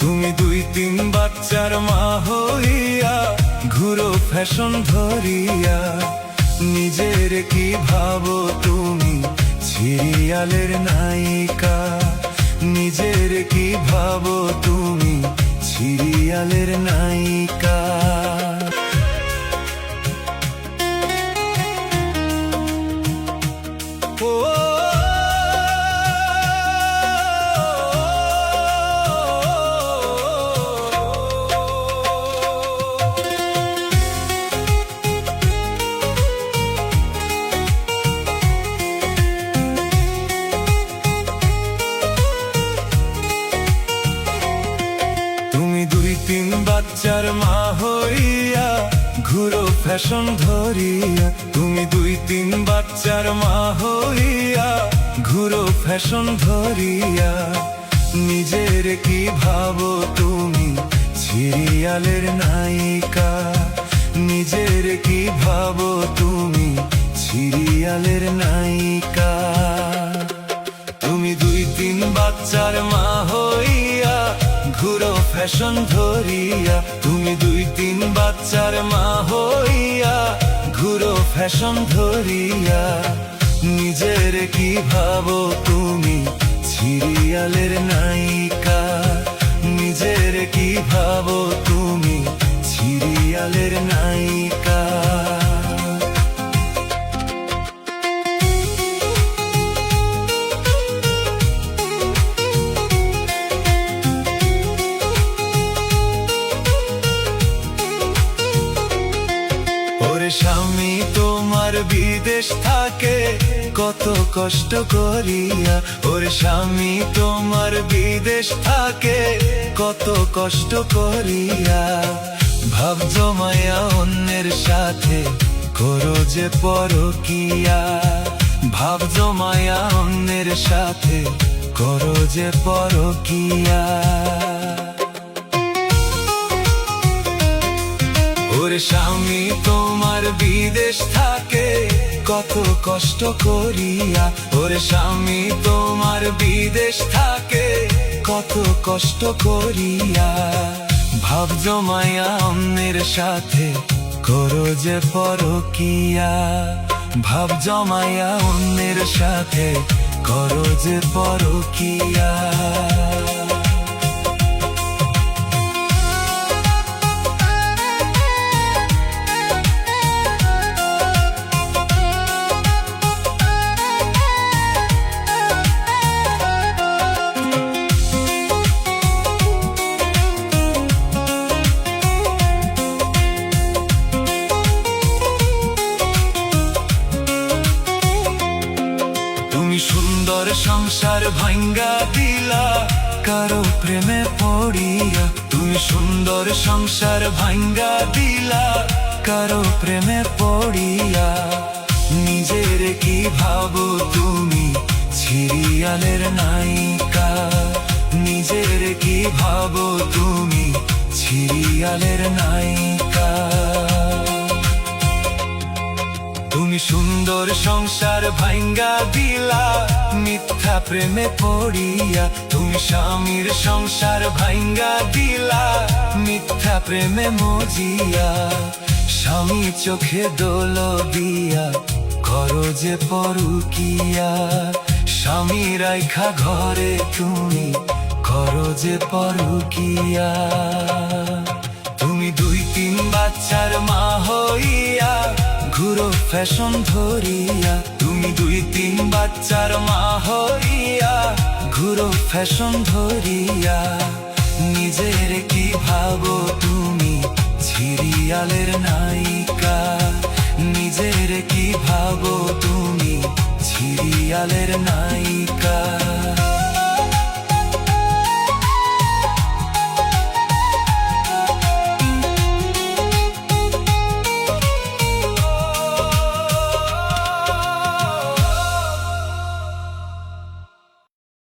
তুমি দুই তিন বাচ্চার মা হইয়া ঘুরো ফ্যাশন ধরিয়া। নিজের কি ভাবো তুমি সিরিয়ালের নায়িকা, নিজের কি ভাবো তুমি সিরিয়ালের নায়িকা। তিন বাচ্চার মা হইয়া ঘুরো ফ্যাশন ধরিয়া। তুমি দুই তিন বাচ্চার মা হইয়া ঘুরো ফ্যাশন ধরিয়া। নিজের কি ভাবো তুমি সিরিয়ালের নায়িকা, নিজের কি ভাবো তুমি সিরিয়ালের নায়িকা। তুমি দুই তিন বাচ্চার মা হইয়া ঘুরো ফ্যাশন ধরিয়া। তুমি দুই তিন বাচ্চার মা হইয়া ঘুরো ফ্যাশন ধরিয়া। নিজের কি ভাবো তুমি সিরিয়ালের নায়িকা, নিজের কি ভাবো তুমি সিরিয়ালের নায়িকা। স্বামী তোমার বিদেশ থাকে কত কষ্ট করিয়া। ওরে স্বামী তোমার বিদেশ থাকে কত কষ্ট করিয়া। ভাব জমায়া অন্যের সাথে করো যে পরকিয়া, ভাব জমায়া অন্যের সাথে করো যে পরকিয়া। ওরে স্বামী তোমার বিদেশ থাকে কত কষ্ট করিয়া। ওরে স্বামী তোমার বিদেশ থাকে কত কষ্ট করিয়া। ভাব জমায়া অন্যের সাথে করো যে পরকিয়া, ভাব জমায়া অন্যের সাথে করো যে পরকিয়া। সুন্দর সংসার ভাঙ্গা দিলা কারো প্রেমে পড়িয়া। তুমি সুন্দর সংসার ভাঙ্গা দিলা কারো প্রেমে পড়িয়া। নিজের কি ভাবো তুমি সিরিয়ালের নায়িকা, নিজের কি ভাবো তুমি সিরিয়ালের নায়িকা। তুমি সুন্দর সংসার ভাঙ্গা দিলা মিথ্যা প্রেমে পড়িয়া। তুমি স্বামীর সংসার ভাঙ্গা দিলা মিথ্যা প্রেমে মজিয়া। স্বামী চোখে দোল দিয়া করো যে পরকিয়া। স্বামী রাইখা ঘরে তুমি করো যে পরকিয়া। তুমি দুই তিন বাচ্চার মা হইয়া ঘুরো ফ্যাশন ধরিয়া। তুমি দুই তিন বাচ্চার মা হইয়া ঘুরো ফ্যাশন ধরিয়া। নিজের কি ভাবো তুমি সিরিয়ালের নায়িকা, নিজের কি ভাবো তুমি সিরিয়ালের নায়িকা।